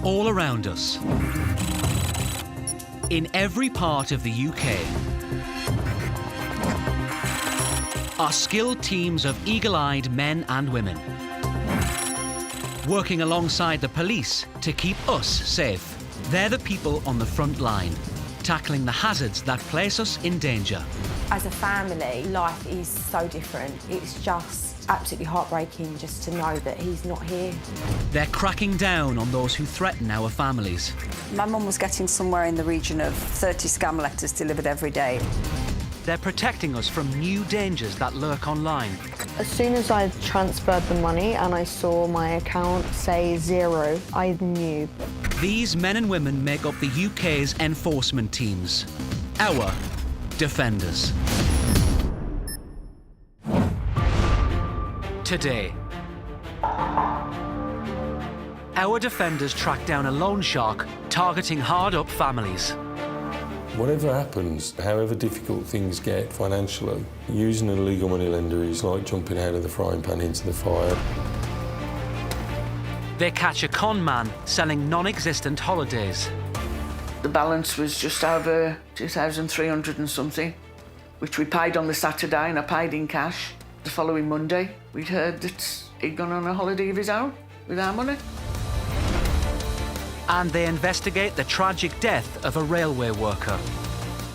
all around us. In every part of the UK are skilled teams of eagle-eyed men and women, working alongside the police to keep us safe. They're the people on the front line, tackling the hazards that place us in danger. As a family, life is so different. It's just absolutely heartbreaking just to know that he's not here. They're cracking down on those who threaten our families. My mum was getting somewhere in the region of 30 scam letters delivered every day. They're protecting us from new dangers that lurk online. As soon as I transferred the money and I saw my account say zero, I knew. These men and women make up the UK's enforcement teams, our defenders. Today, our defenders track down a loan shark targeting hard-up families. Whatever happens, however difficult things get financially, using an illegal moneylender is like jumping out of the frying pan into the fire. They catch a con man selling non-existent holidays. The balance was just over 2,300 and something, which we paid on the Saturday and I paid in cash. The following Monday, we'd heard that he'd gone on a holiday of his own with our money. And they investigate the tragic death of a railway worker.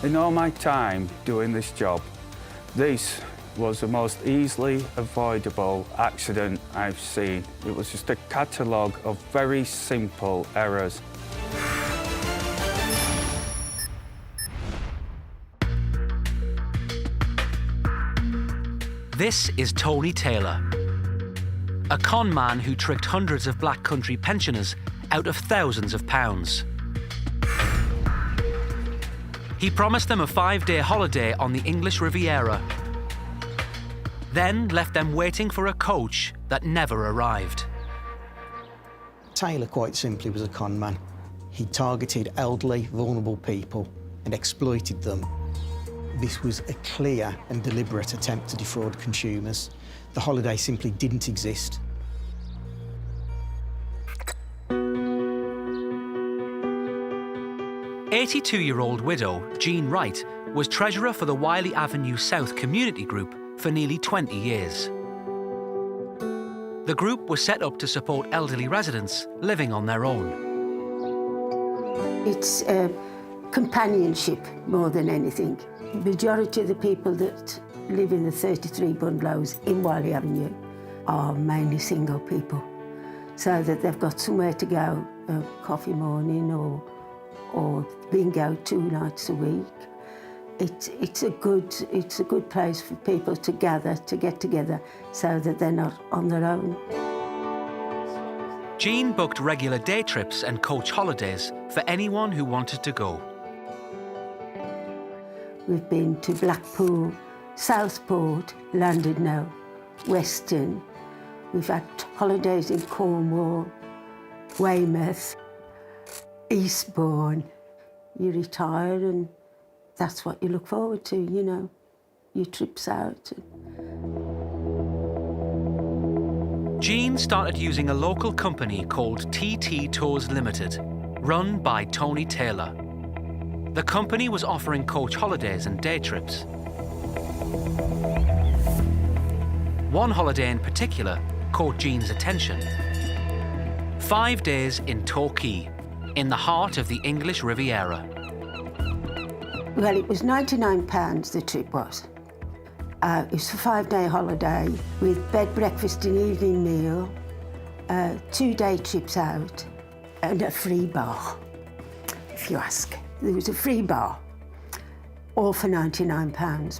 In all my time doing this job, this was the most easily avoidable accident I've seen. It was just a catalogue of very simple errors. This is Tony Taylor, a con man who tricked hundreds of Black Country pensioners out of thousands of pounds. He promised them a 5-day holiday on the English Riviera, then left them waiting for a coach that never arrived. Taylor, quite simply, was a con man. He targeted elderly, vulnerable people and exploited them. This was a clear and deliberate attempt to defraud consumers. The holiday simply didn't exist. "82-year-old widow Jean Wright was treasurer for the Wiley Avenue South Community Group for nearly 20 years. The group was set up to support elderly residents living on their own. It's companionship more than anything. The majority of the people that live in the 33 bungalows in Wiley Avenue are mainly single people, so that they've got somewhere to go, coffee morning or bingo 2 nights a week. It's a good place for people to gather, to get together, so that they're not on their own. Jean booked regular day trips and coach holidays for anyone who wanted to go. We've been to Blackpool, Southport, Llandudno, Weston. We've had holidays in Cornwall, Weymouth, Eastbourne. You retire and that's what you look forward to, you know, your trips out. Jean started using a local company called TT Tours Limited, run by Tony Taylor. The company was offering coach holidays and day trips. One holiday in particular caught Jean's attention. 5 days in Torquay, in the heart of the English Riviera. Well, it was £99 the trip was. It was a 5-day holiday with bed, breakfast and evening meal, 2-day trips out and a free bar, if you ask. There was a free bar, all for £99.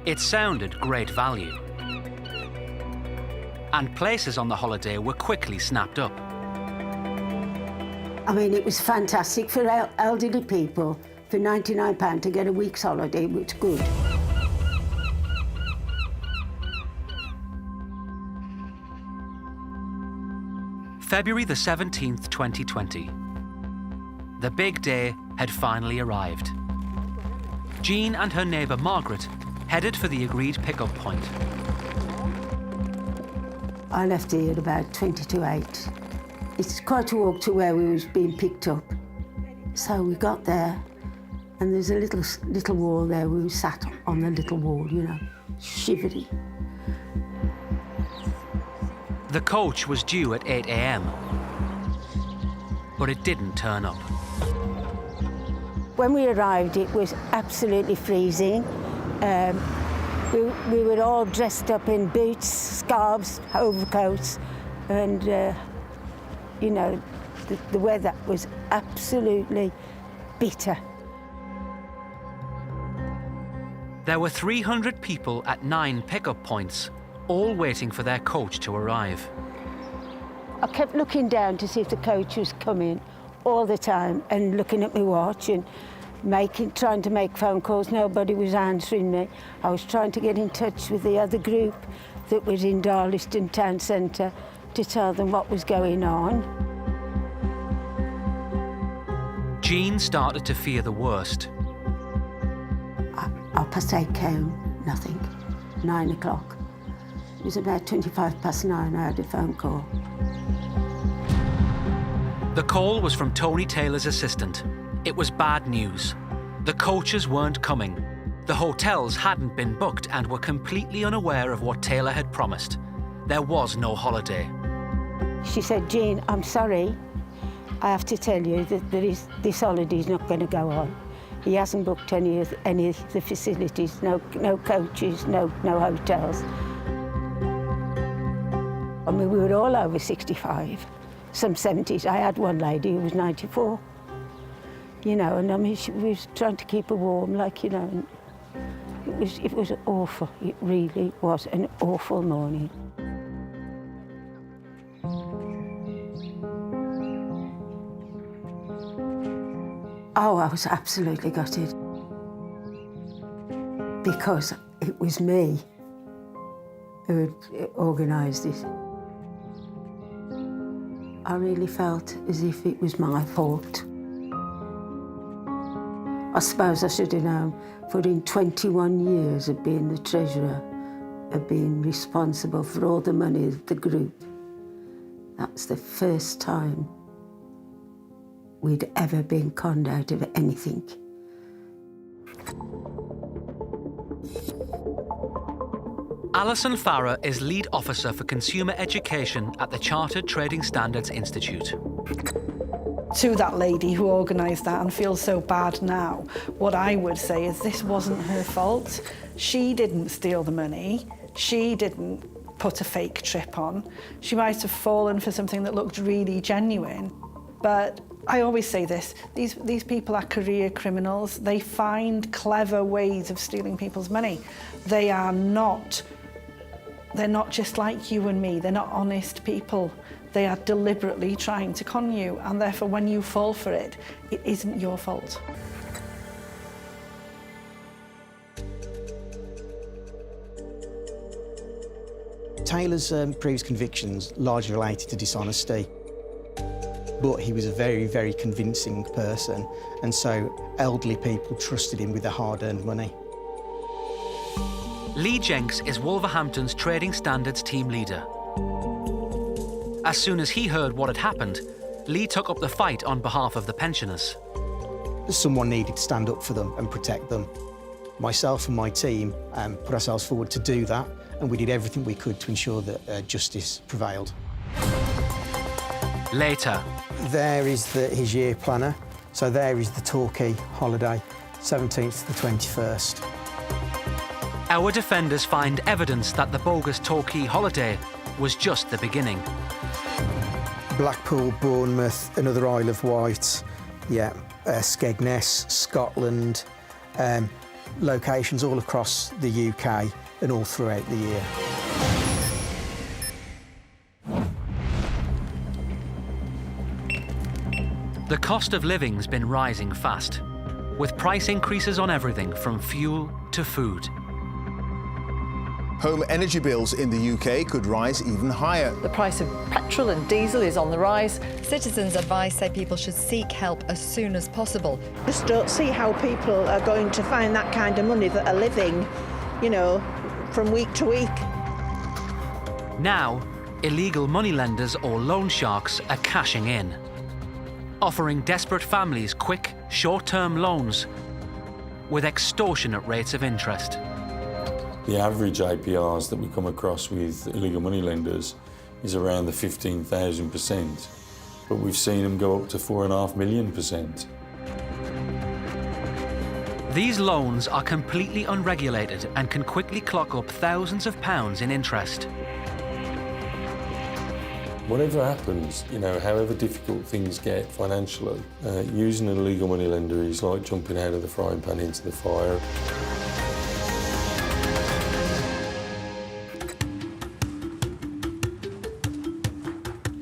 It sounded great value. And places on the holiday were quickly snapped up. I mean, it was fantastic for elderly people. For £99 to get a week's holiday was good. February the 17th, 2020. The big day had finally arrived. Jean and her neighbour Margaret headed for the agreed pick-up point. I left here at about 20 to 8. It's quite a walk to where we was being picked up. So we got there, and there's a little wall there. We sat on the little wall, you know, shivery. The coach was due at 8 a.m, but it didn't turn up. When we arrived, it was absolutely freezing. We were all dressed up in boots, scarves, overcoats, and, you know, the weather was absolutely bitter. There were 300 people at 9 pickup points, all waiting for their coach to arrive. I kept looking down to see if the coach was coming all the time and looking at my watch and trying to make phone calls. Nobody was answering me. I was trying to get in touch with the other group that was in Darlaston Town Centre to tell them what was going on. Jean started to fear the worst. 8:30 came, nothing. 9 o'clock. It was about 9:25, I had a phone call. The call was from Tony Taylor's assistant. It was bad news. The coaches weren't coming. The hotels hadn't been booked and were completely unaware of what Taylor had promised. There was no holiday. She said, "Jean, I'm sorry. I have to tell you that this holiday is not going to go on. He hasn't booked any of the facilities, no coaches, no hotels." I mean, we were all over 65, some 70s. I had one lady who was 94, you know, and I mean, she was trying to keep her warm, like, you know, and it was awful. It really was an awful morning. Oh, I was absolutely gutted. Because it was me who had organised it. I really felt as if it was my fault. I suppose I should have known, for in 21 years of being the treasurer, of being responsible for all the money of the group, that's the first time we'd ever been conned out of anything. Alison Farrer is lead officer for consumer education at the Chartered Trading Standards Institute. To that lady who organised that and feels so bad now, what I would say is this wasn't her fault. She didn't steal the money. She didn't put a fake trip on. She might have fallen for something that looked really genuine. But I always say this, these people are career criminals. They find clever ways of stealing people's money. They're not just like you and me. They're not honest people. They are deliberately trying to con you, and therefore when you fall for it, it isn't your fault. Taylor's previous convictions largely related to dishonesty, but he was a very, very convincing person, and so elderly people trusted him with their hard-earned money. Lee Jenks is Wolverhampton's Trading Standards team leader. As soon as he heard what had happened, Lee took up the fight on behalf of the pensioners. Someone needed to stand up for them and protect them. Myself and my team put ourselves forward to do that, and we did everything we could to ensure that justice prevailed. Later. There is his year planner. So there is the Torquay holiday, 17th to the 21st. Our defenders find evidence that the bogus Torquay holiday was just the beginning. Blackpool, Bournemouth, another Isle of Wight, Skegness, Scotland, locations all across the UK and all throughout the year. The cost of living's been rising fast, with price increases on everything from fuel to food. Home energy bills in the UK could rise even higher. The price of petrol and diesel is on the rise. Citizens Advice say people should seek help as soon as possible. Just don't see how people are going to find that kind of money that are living, you know, from week to week. Now, illegal moneylenders or loan sharks are cashing in, offering desperate families quick, short-term loans with extortionate rates of interest. The average APRs that we come across with illegal moneylenders is around the 15,000%, but we've seen them go up to 4.5 million%. These loans are completely unregulated and can quickly clock up thousands of pounds in interest. Whatever happens, however difficult things get financially, using an illegal moneylender is like jumping out of the frying pan into the fire.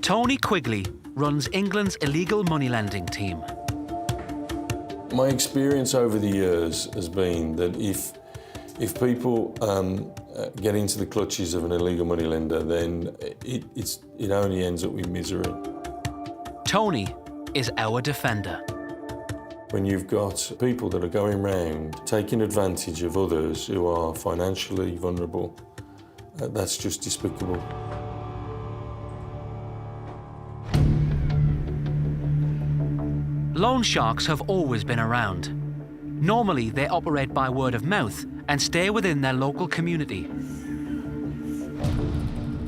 Tony Quigley runs England's illegal moneylending team. My experience over the years has been that if people get into the clutches of an illegal moneylender, then it only ends up with misery. Tony is our defender. When you've got people that are going round taking advantage of others who are financially vulnerable, that's just despicable. Loan sharks have always been around. Normally, they operate by word of mouth and stay within their local community.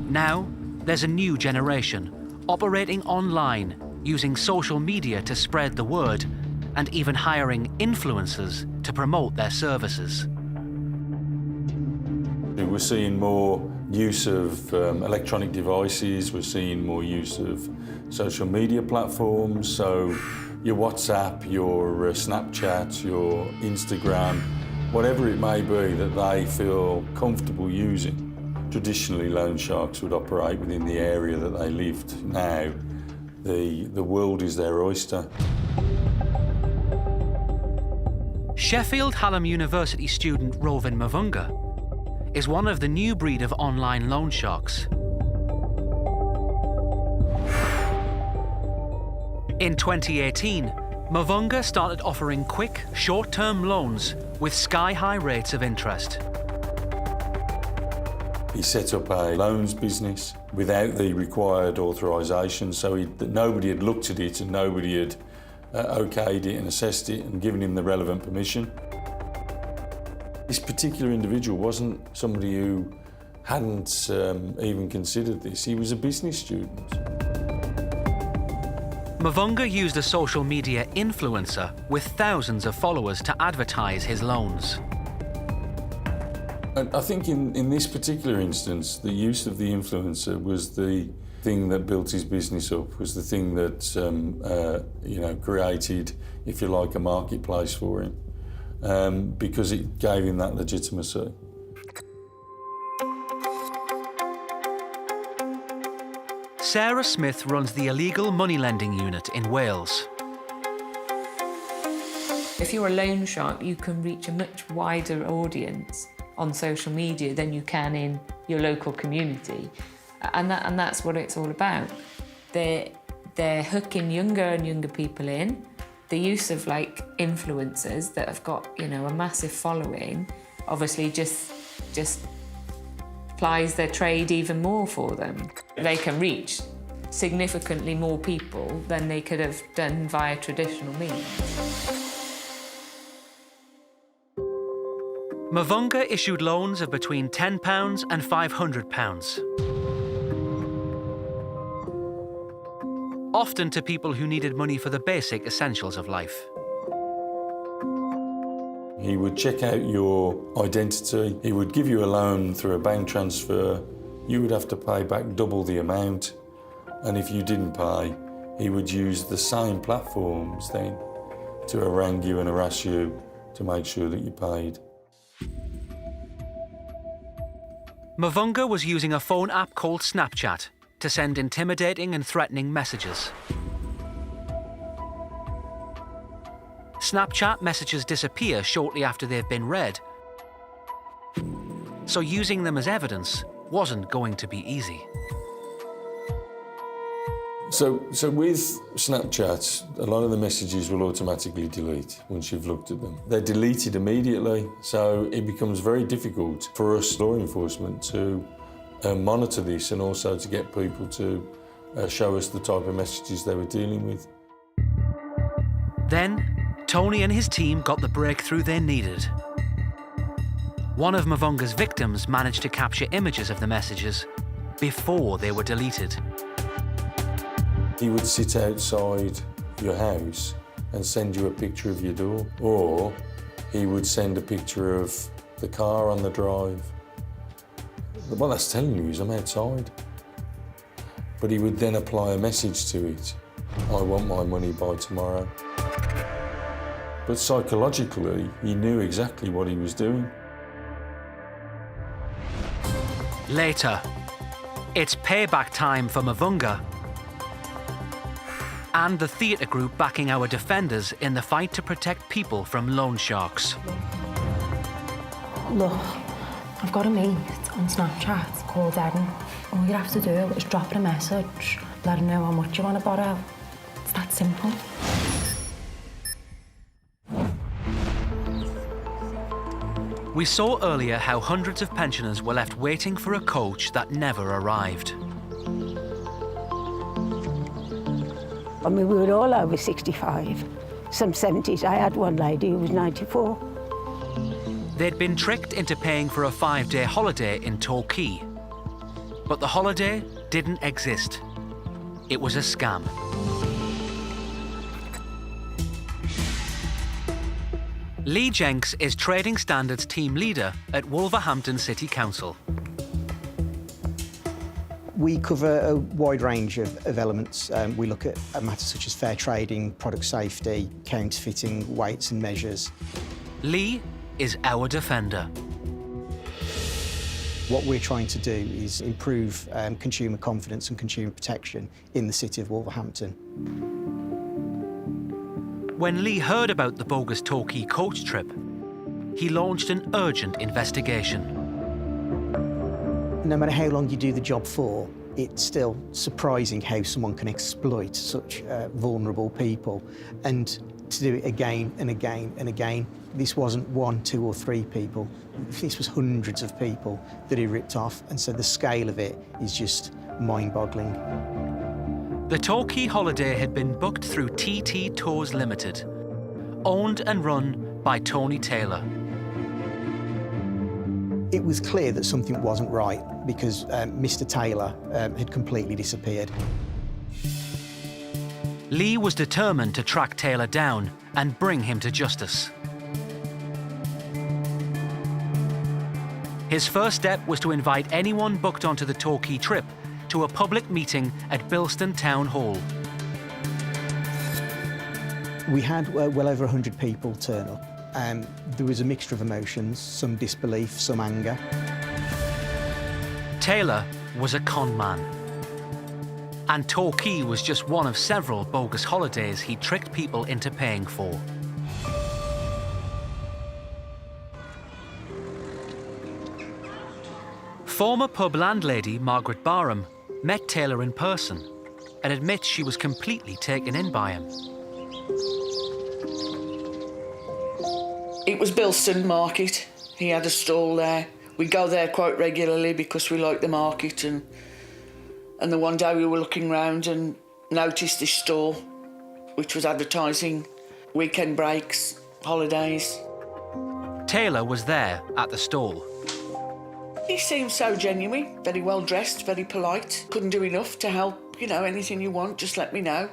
Now, there's a new generation operating online, using social media to spread the word, and even hiring influencers to promote their services. We're seeing more use of electronic devices, we're seeing more use of social media platforms, so your WhatsApp, your Snapchat, your Instagram, whatever it may be that they feel comfortable using. Traditionally, loan sharks would operate within the area that they lived. Now, the world is their oyster. Sheffield Hallam University student Rovin Mavunga is one of the new breed of online loan sharks. In 2018, Mavunga started offering quick, short-term loans with sky-high rates of interest. He set up a loans business without the required authorisation, so nobody had looked at it and nobody had okayed it and assessed it and given him the relevant permission. This particular individual wasn't somebody who hadn't even considered this. He was a business student. Mavunga used a social media influencer with thousands of followers to advertise his loans. I think in this particular instance, the use of the influencer was the thing that built his business up, was the thing that created, if you like, a marketplace for him, because it gave him that legitimacy. Sarah Smith runs the illegal moneylending unit in Wales. If you're a loan shark, you can reach a much wider audience on social media than you can in your local community. And that's what it's all about. They're hooking younger and younger people in. The use of influencers that have got, a massive following, obviously just plies their trade even more for them. They can reach significantly more people than they could have done via traditional means. Mavunga issued loans of between £10 and £500, often to people who needed money for the basic essentials of life. He would check out your identity, he would give you a loan through a bank transfer, you would have to pay back double the amount, and if you didn't pay, he would use the same platforms then to harangue you and harass you to make sure that you paid. Mavunga was using a phone app called Snapchat to send intimidating and threatening messages. Snapchat messages disappear shortly after they've been read, so using them as evidence wasn't going to be easy. So with Snapchat, a lot of the messages will automatically delete once you've looked at them. They're deleted immediately, so it becomes very difficult for us law enforcement to monitor this and also to get people to show us the type of messages they were dealing with. Then, Tony and his team got the breakthrough they needed. One of Mavunga's victims managed to capture images of the messages before they were deleted. He would sit outside your house and send you a picture of your door, or he would send a picture of the car on the drive. What that's telling you is I'm outside. But he would then apply a message to it. I want my money by tomorrow. But psychologically, he knew exactly what he was doing. Later, it's payback time for Mavunga and the theatre group backing our defenders in the fight to protect people from loan sharks. Look, I've got a mate on Snapchat called Erin. All you have to do is drop her a message, let her know how much you want to borrow. It's that simple. We saw earlier how hundreds of pensioners were left waiting for a coach that never arrived. I mean, we were all over 65, some 70s. I had one lady who was 94. They'd been tricked into paying for a 5-day holiday in Torquay. But the holiday didn't exist. It was a scam. Lee Jenks is Trading Standards team leader at Wolverhampton City Council. We cover a wide range of elements. We look at matters such as fair trading, product safety, counterfeiting, weights and measures. Lee is our defender. What we're trying to do is improve consumer confidence and consumer protection in the city of Wolverhampton. When Lee heard about the bogus Torquay coach trip, he launched an urgent investigation. No matter how long you do the job for, it's still surprising how someone can exploit such vulnerable people, and to do it again and again and again. This wasn't 1, 2 or 3 people. This was hundreds of people that he ripped off, and so the scale of it is just mind-boggling. The Torquay holiday had been booked through TT Tours Limited, owned and run by Tony Taylor. It was clear that something wasn't right because Mr. Taylor had completely disappeared. Lee was determined to track Taylor down and bring him to justice. His first step was to invite anyone booked onto the Torquay trip to a public meeting at Bilston Town Hall. We had well over 100 people turn up. There was a mixture of emotions, some disbelief, some anger. Taylor was a con man. And Torquay was just one of several bogus holidays he tricked people into paying for. Former pub landlady Margaret Barham met Taylor in person and admits she was completely taken in by him. It was Bilston Market. He had a stall there. We go there quite regularly because we like the market, and the one day we were looking round and noticed this stall which was advertising weekend breaks, holidays. Taylor was there at the stall. He seemed so genuine, very well dressed, very polite. Couldn't do enough to help, you know, anything you want, just let me know.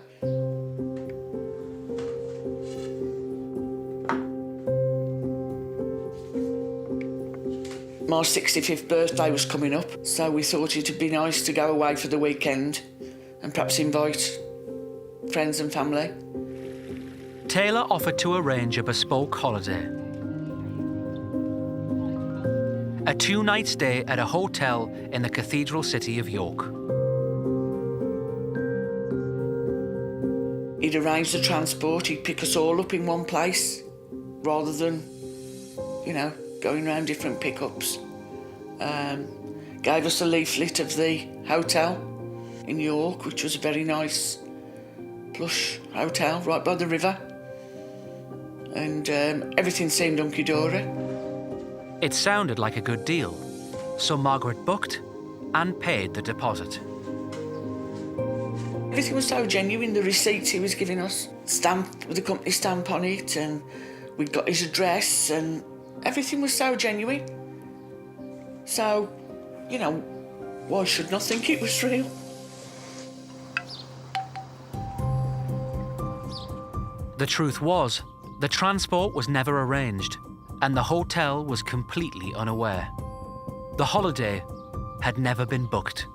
My 65th birthday was coming up, so we thought it'd be nice to go away for the weekend and perhaps invite friends and family. Taylor offered to arrange a bespoke holiday. A 2-night stay at a hotel in the cathedral city of York. He'd arrange the transport, he'd pick us all up in one place, rather than, you know, going around different pickups. Gave us a leaflet of the hotel in York, which was a very nice, plush hotel right by the river. And everything seemed hunky-dory. It sounded like a good deal, so Margaret booked and paid the deposit. Everything was so genuine, the receipts he was giving us, stamped with the company stamp on it, and we'd got his address, and everything was so genuine. So, you know, why should not think it was real? The truth was, the transport was never arranged, and the hotel was completely unaware. The holiday had never been booked.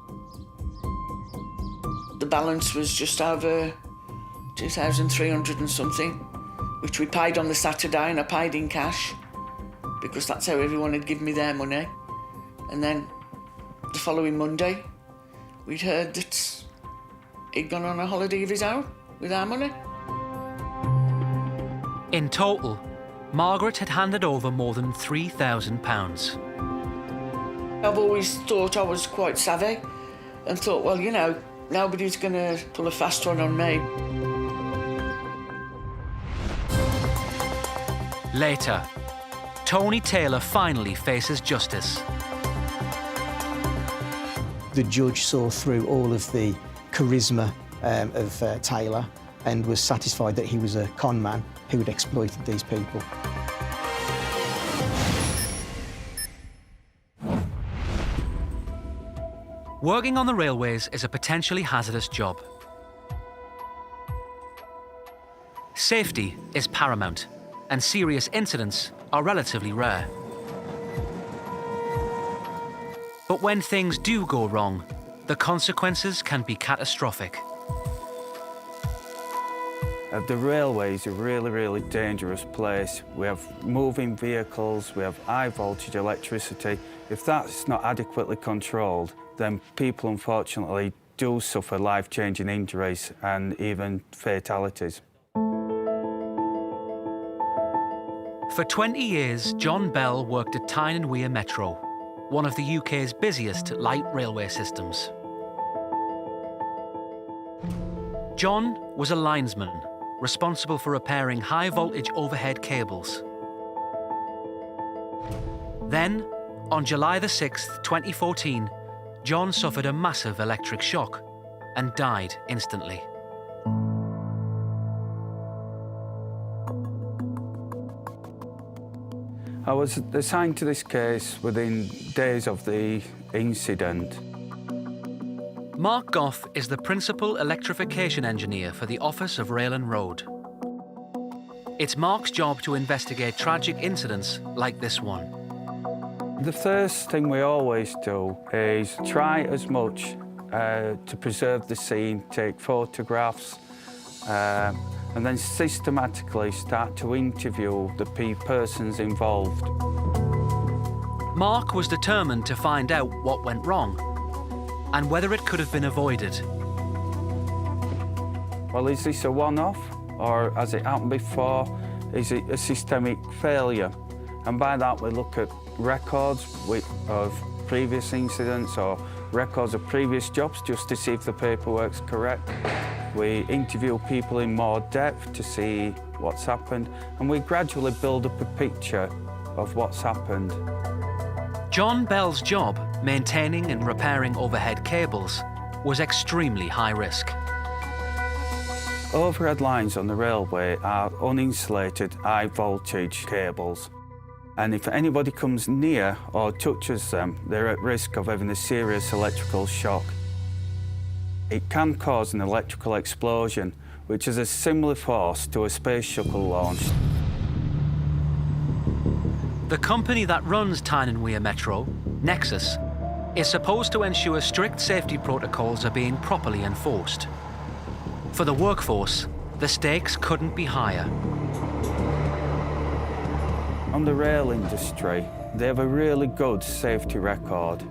The balance was just over 2,300 and something, which we paid on the Saturday, and I paid in cash because that's how everyone had given me their money. And then the following Monday, we'd heard that he'd gone on a holiday of his own with our money. In total, Margaret had handed over more than £3,000. I've always thought I was quite savvy and thought, well, you know, nobody's going to pull a fast one on me. Later, Tony Taylor finally faces justice. The judge saw through all of the charisma of Taylor and was satisfied that he was a con man who had exploited these people. Working on the railways is a potentially hazardous job. Safety is paramount, and serious incidents are relatively rare. But when things do go wrong, the consequences can be catastrophic. The railway is a really, really dangerous place. We have moving vehicles, we have high voltage electricity. If that's not adequately controlled, then people unfortunately do suffer life-changing injuries and even fatalities. For 20 years, John Bell worked at Tyne and Wear Metro, one of the UK's busiest light railway systems. John was a linesman, responsible for repairing high-voltage overhead cables. Then, on July the 6th, 2014, John suffered a massive electric shock and died instantly. I was assigned to this case within days of the incident. Mark Goff is the Principal Electrification Engineer for the Office of Rail and Road. It's Mark's job to investigate tragic incidents like this one. The first thing we always do is try as much to preserve the scene, take photographs, and then systematically start to interview the persons involved. Mark was determined to find out what went wrong and whether it could have been avoided. Well, is this a one-off, or has it happened before? Is it a systemic failure? And by that we look at records of previous incidents or records of previous jobs just to see if the paperwork's correct. We interview people in more depth to see what's happened, and we gradually build up a picture of what's happened. John Bell's job, maintaining and repairing overhead cables, was extremely high risk. Overhead lines on the railway are uninsulated high voltage cables, and if anybody comes near or touches them, they're at risk of having a serious electrical shock. It can cause an electrical explosion, which is a similar force to a space shuttle launch. The company that runs Tyne and Wear Metro, Nexus, is supposed to ensure strict safety protocols are being properly enforced. For the workforce, the stakes couldn't be higher. On the rail industry, they have a really good safety record,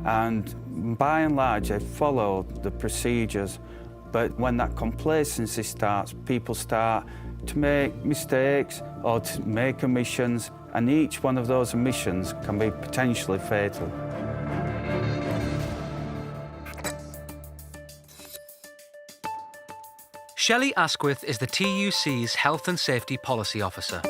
and by and large they follow the procedures. But when that complacency starts, people start to make mistakes or to make omissions, and each one of those omissions can be potentially fatal. Shelley Asquith is the TUC's Health and Safety Policy Officer.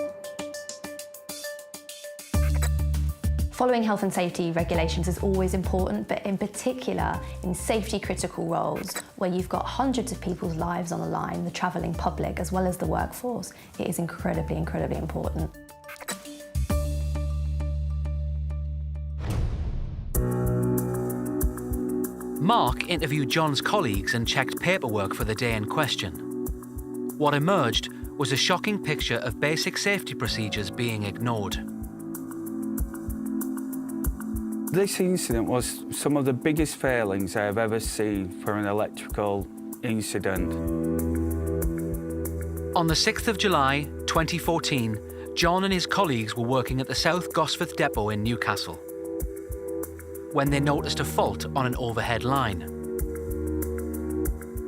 Following health and safety regulations is always important, but in particular in safety critical roles where you've got hundreds of people's lives on the line, the travelling public as well as the workforce, it is incredibly, incredibly important. Mark interviewed John's colleagues and checked paperwork for the day in question. What emerged was a shocking picture of basic safety procedures being ignored. This incident was some of the biggest failings I have ever seen for an electrical incident. On the 6th of July 2014, John and his colleagues were working at the South Gosforth depot in Newcastle when they noticed a fault on an overhead line.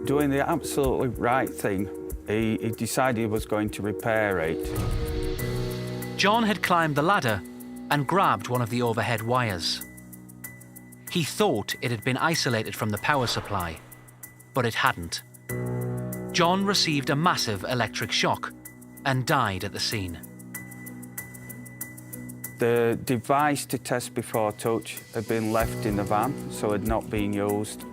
Doing the absolutely right thing, he decided he was going to repair it. John had climbed the ladder and grabbed one of the overhead wires. He thought it had been isolated from the power supply, but it hadn't. John received a massive electric shock and died at the scene. The device to test before touch had been left in the van, so had not been used.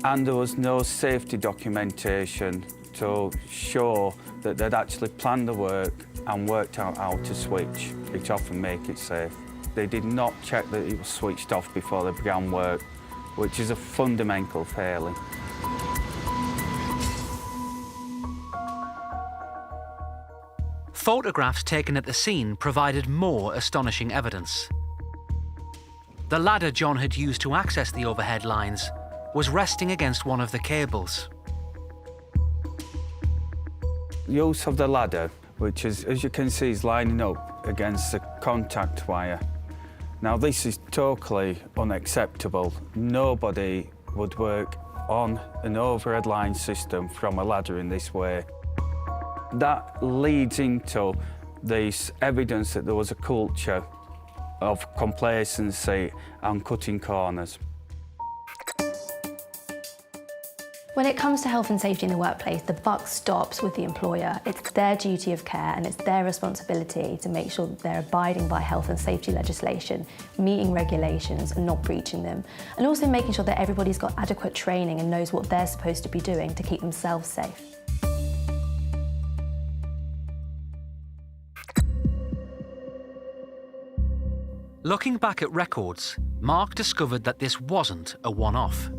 And there was no safety documentation to show that they'd actually planned the work and worked out how to switch, which often make it safe. They did not check that it was switched off before they began work, which is a fundamental failing. Photographs taken at the scene provided more astonishing evidence. The ladder John had used to access the overhead lines was resting against one of the cables. Use of the ladder, which is, as you can see, is lining up against the contact wire. Now, this is totally unacceptable. Nobody would work on an overhead line system from a ladder in this way. That leads into this evidence that there was a culture of complacency and cutting corners. When it comes to health and safety in the workplace, the buck stops with the employer. It's their duty of care and it's their responsibility to make sure that they're abiding by health and safety legislation, meeting regulations and not breaching them, and also making sure that everybody's got adequate training and knows what they're supposed to be doing to keep themselves safe. Looking back at records, Mark discovered that this wasn't a one-off.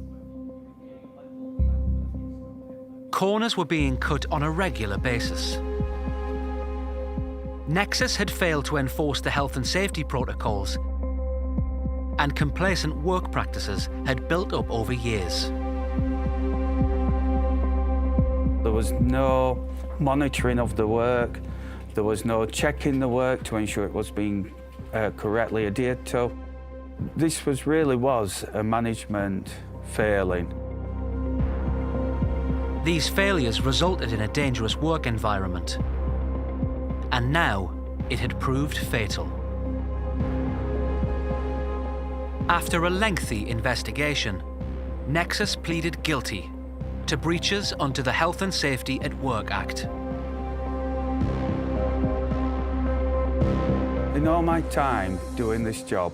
Corners were being cut on a regular basis. Nexus had failed to enforce the health and safety protocols, and complacent work practices had built up over years. There was no monitoring of the work, there was no checking the work to ensure it was being correctly adhered to. This really was a management failing. These failures resulted in a dangerous work environment, and now it had proved fatal. After a lengthy investigation, Nexus pleaded guilty to breaches under the Health and Safety at Work Act. In all my time doing this job,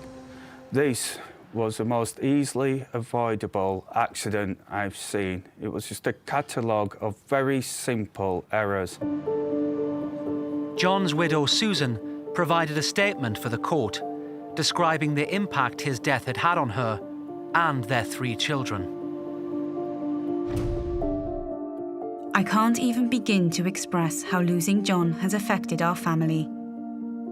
this was the most easily avoidable accident I've seen. It was just a catalogue of very simple errors. John's widow, Susan, provided a statement for the court, describing the impact his death had had on her and their 3 children. I can't even begin to express how losing John has affected our family.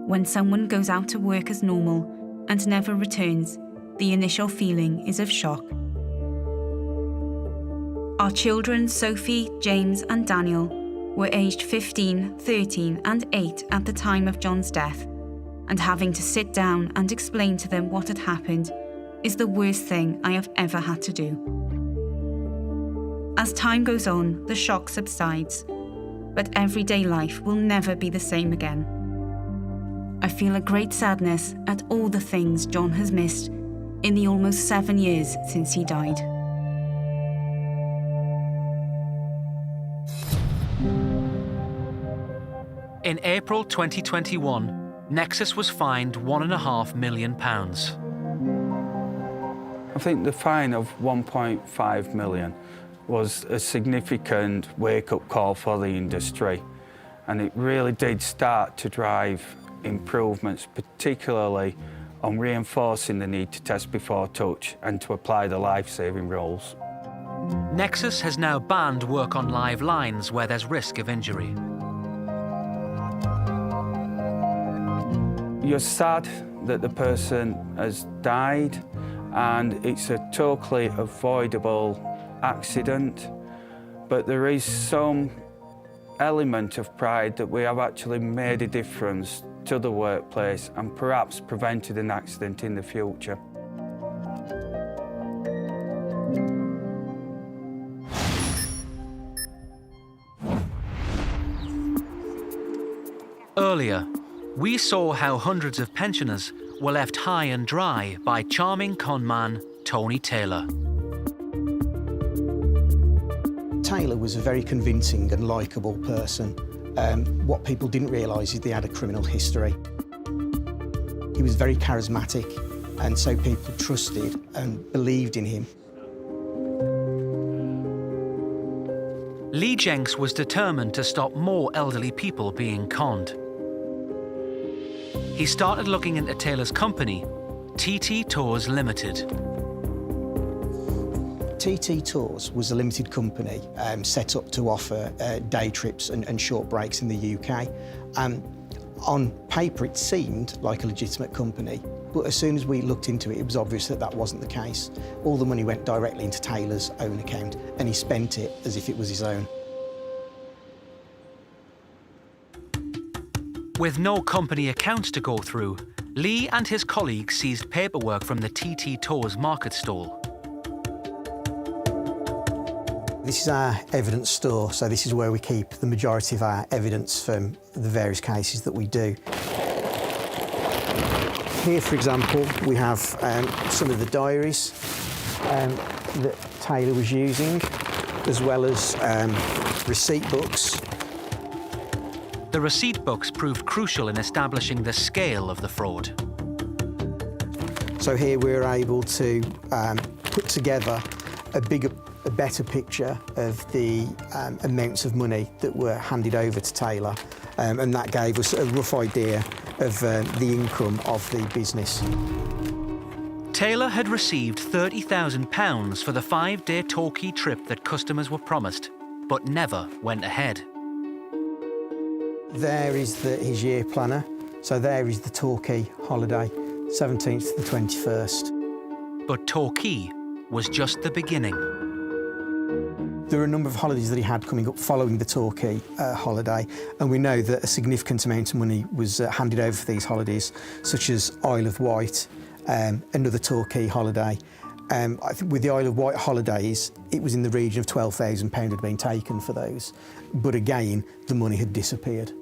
When someone goes out to work as normal and never returns, the initial feeling is of shock. Our children, Sophie, James and Daniel, were aged 15, 13 and 8 at the time of John's death, and having to sit down and explain to them what had happened is the worst thing I have ever had to do. As time goes on, the shock subsides, but everyday life will never be the same again. I feel a great sadness at all the things John has missed in the almost 7 years since he died. In April 2021, Nexus was fined £1.5 million. I think the fine of 1.5 million was a significant wake-up call for the industry, and it really did start to drive improvements, particularly on reinforcing the need to test before touch and to apply the life-saving rules. Nexus has now banned work on live lines where there's risk of injury. You're sad that the person has died, and it's a totally avoidable accident, but there is some element of pride that we have actually made a difference to the workplace and perhaps prevented an accident in the future. Earlier, we saw how hundreds of pensioners were left high and dry by charming conman Tony Taylor. Taylor was a very convincing and likeable person. What people didn't realise is they had a criminal history. He was very charismatic, and so people trusted and believed in him. Lee Jenks was determined to stop more elderly people being conned. He started looking into Taylor's company, TT Tours Limited. TT Tours was a limited company set up to offer day trips and short breaks in the UK. On paper, it seemed like a legitimate company, but as soon as we looked into it, it was obvious that that wasn't the case. All the money went directly into Taylor's own account, and he spent it as if it was his own. With no company accounts to go through, Lee and his colleagues seized paperwork from the TT Tours market stall. This is our evidence store, so this is where we keep the majority of our evidence from the various cases that we do. Here, for example, we have some of the diaries that Taylor was using, as well as receipt books. The receipt books proved crucial in establishing the scale of the fraud. So here we're able to put together a better picture of the amounts of money that were handed over to Taylor, and that gave us a rough idea of the income of the business. Taylor had received £30,000 for the 5-day Torquay trip that customers were promised, but never went ahead. There is his year planner, so there is the Torquay holiday, 17th to the 21st. But Torquay was just the beginning. There are a number of holidays that he had coming up following the Torquay holiday, and we know that a significant amount of money was handed over for these holidays, such as Isle of Wight, another Torquay holiday. I think with the Isle of Wight holidays, it was in the region of £12,000 had been taken for those, but again, the money had disappeared.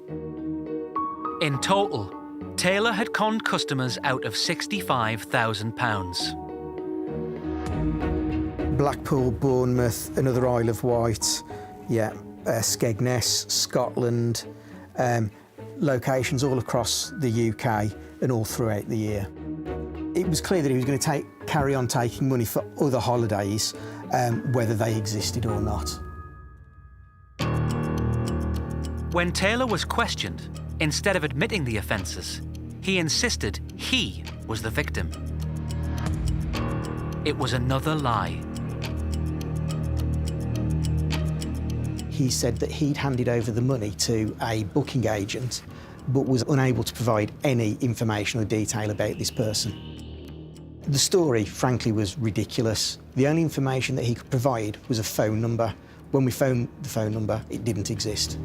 In total, Taylor had conned customers out of £65,000. Blackpool, Bournemouth, another Isle of Wight, Skegness, Scotland, locations all across the UK and all throughout the year. It was clear that he was going to carry on taking money for other holidays, whether they existed or not. When Taylor was questioned, instead of admitting the offences, he insisted he was the victim. It was another lie. He said that he'd handed over the money to a booking agent, but was unable to provide any information or detail about this person. The story, frankly, was ridiculous. The only information that he could provide was a phone number. When we phoned the phone number, it didn't exist.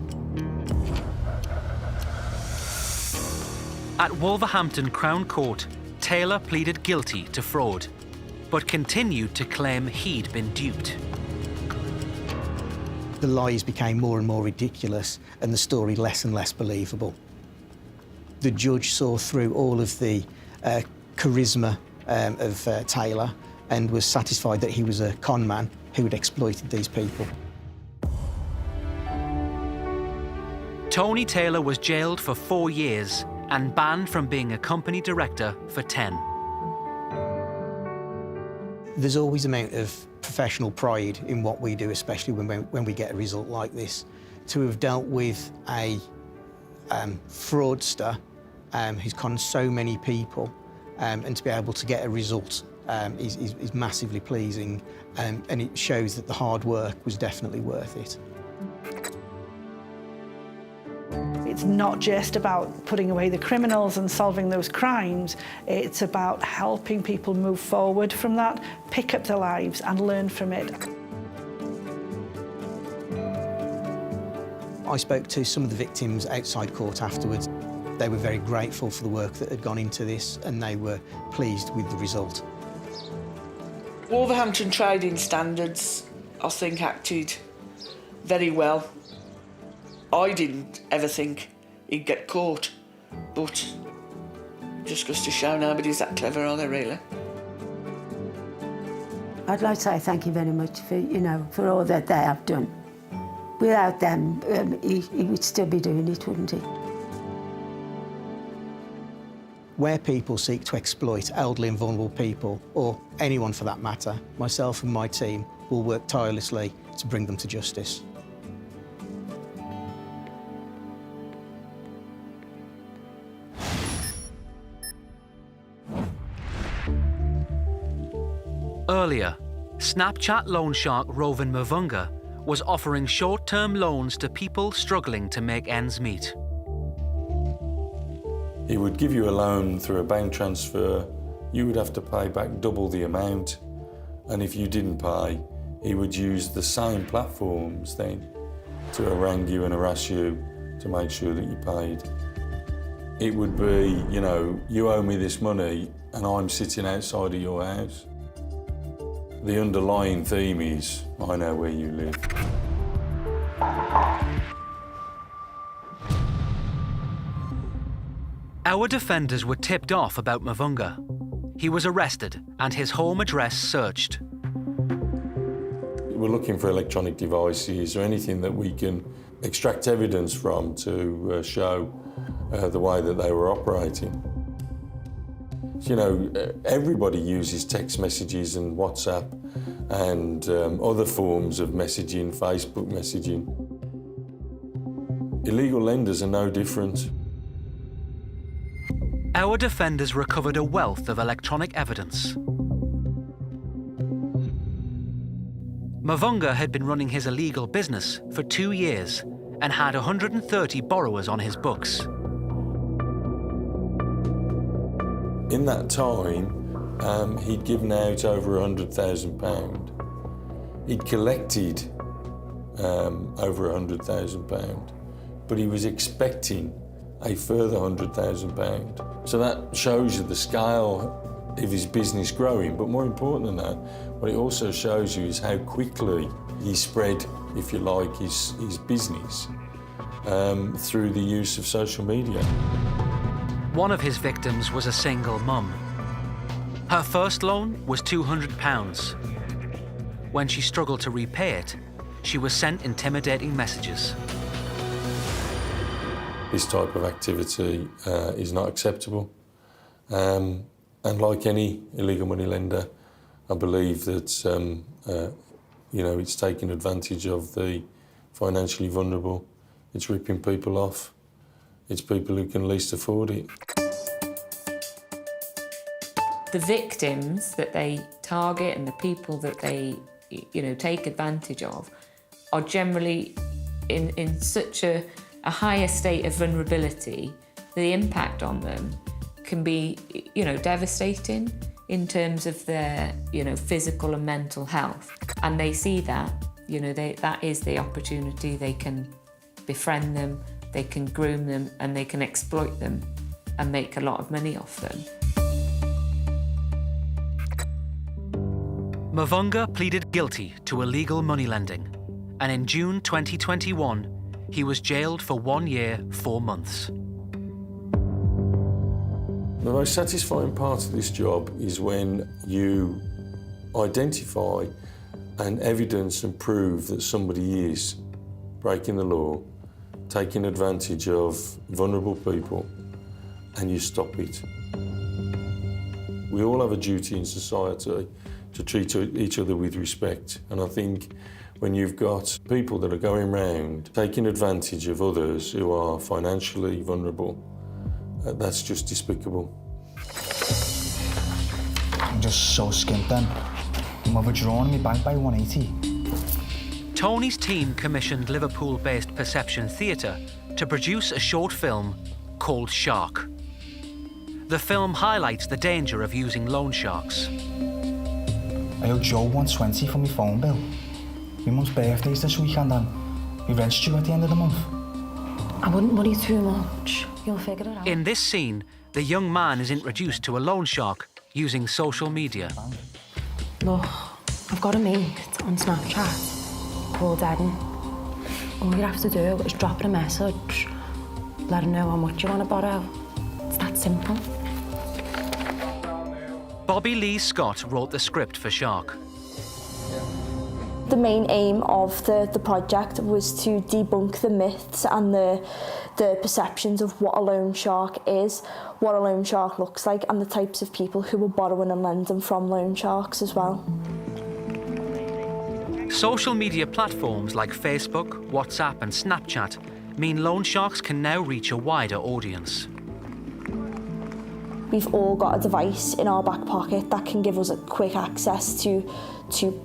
At Wolverhampton Crown Court, Taylor pleaded guilty to fraud, but continued to claim he'd been duped. The lies became more and more ridiculous and the story less and less believable. The judge saw through all of the charisma of Taylor and was satisfied that he was a con man who had exploited these people. Tony Taylor was jailed for 4 years and banned from being a company director for 10. There's always an amount of professional pride in what we do, especially when we get a result like this. To have dealt with a fraudster who's conned so many people and to be able to get a result is massively pleasing, and it shows that the hard work was definitely worth it. It's not just about putting away the criminals and solving those crimes, it's about helping people move forward from that, pick up their lives and learn from it. I spoke to some of the victims outside court afterwards. They were very grateful for the work that had gone into this, and they were pleased with the result. Wolverhampton Trading Standards, I think, acted very well. I didn't ever think he'd get caught, but just goes to show nobody's that clever, are they, really? I'd like to say thank you very much for, for all that they have done. Without them, he would still be doing it, wouldn't he? Where people seek to exploit elderly and vulnerable people, or anyone for that matter, myself and my team will work tirelessly to bring them to justice. Earlier, Snapchat loan shark Rovin Mavunga was offering short-term loans to people struggling to make ends meet. He would give you a loan through a bank transfer. You would have to pay back double the amount, and if you didn't pay, he would use the same platforms then to harangue you and harass you to make sure that you paid. It would be, you owe me this money and I'm sitting outside of your house. The underlying theme is, I know where you live. Our defenders were tipped off about Mavunga. He was arrested and his home address searched. We're looking for electronic devices or anything that we can extract evidence from to show the way that they were operating. Everybody uses text messages and WhatsApp and other forms of messaging, Facebook messaging. Illegal lenders are no different. Our defenders recovered a wealth of electronic evidence. Mavunga had been running his illegal business for 2 years and had 130 borrowers on his books. In that time, he'd given out over £100,000. He'd collected over £100,000, but he was expecting a further £100,000. So that shows you the scale of his business growing, but more important than that, what it also shows you is how quickly he spread, if you like, his business through the use of social media. One of his victims was a single mum. Her first loan was £200. When she struggled to repay it, she was sent intimidating messages. This type of activity is not acceptable. And like any illegal money lender, I believe that it's taking advantage of the financially vulnerable. It's ripping people off. It's people who can least afford it. The victims that they target and the people that they, take advantage of are generally in such a higher state of vulnerability. The impact on them can be, devastating in terms of their, physical and mental health. And they see that, that is the opportunity. They can befriend them, they can groom them, and they can exploit them and make a lot of money off them. Mavunga pleaded guilty to illegal money lending, and in June 2021, he was jailed for 1 year, 4 months. The most satisfying part of this job is when you identify and evidence and prove that somebody is breaking the law, taking advantage of vulnerable people, and you stop it. We all have a duty in society to treat each other with respect, and I think when you've got people that are going around taking advantage of others who are financially vulnerable, that's just despicable. I'm just so skint then. I'm overdrawn in my bank by 180. Tony's team commissioned Liverpool-based Perception Theatre to produce a short film called Shark. The film highlights the danger of using loan sharks. I owe Joe 120 for my phone bill. My mum's birthday's this weekend and my rent's due at the end of the month. I wouldn't worry too much. You'll figure it out. In this scene, the young man is introduced to a loan shark using social media. Look, I've got a mate on Snapchat called Eden. All you have to do is drop him a message, let him know how much you want to borrow. It's that simple. Bobby Lee Scott wrote the script for Shark. The main aim of the project was to debunk the myths and the perceptions of what a loan shark is, what a loan shark looks like, and the types of people who are borrowing and lending from loan sharks as well. Social media platforms like Facebook, WhatsApp and Snapchat mean loan sharks can now reach a wider audience. We've all got a device in our back pocket that can give us a quick access to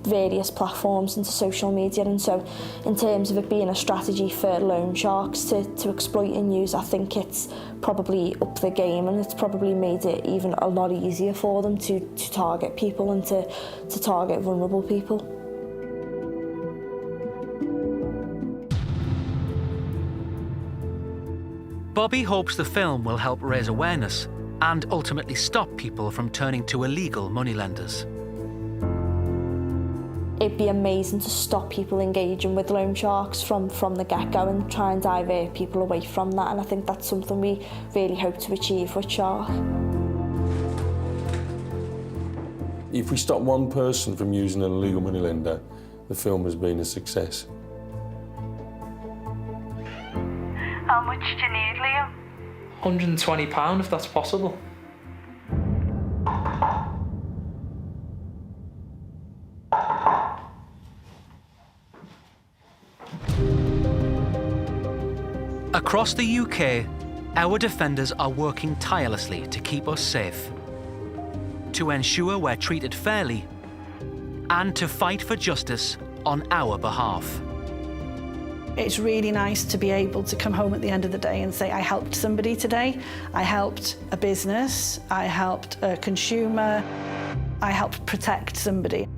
various platforms and to social media, and so in terms of it being a strategy for loan sharks to exploit and use, I think it's probably upped the game, and it's probably made it even a lot easier for them to target people and to target vulnerable people. Bobby hopes the film will help raise awareness and ultimately stop people from turning to illegal moneylenders. It'd be amazing to stop people engaging with loan sharks from the get-go and try and divert people away from that, and I think that's something we really hope to achieve with Shark. If we stop one person from using an illegal moneylender, the film has been a success. How much do you need, Liam? £120 if that's possible. Across the UK, our defenders are working tirelessly to keep us safe, to ensure we're treated fairly, and to fight for justice on our behalf. It's really nice to be able to come home at the end of the day and say, I helped somebody today, I helped a business, I helped a consumer, I helped protect somebody.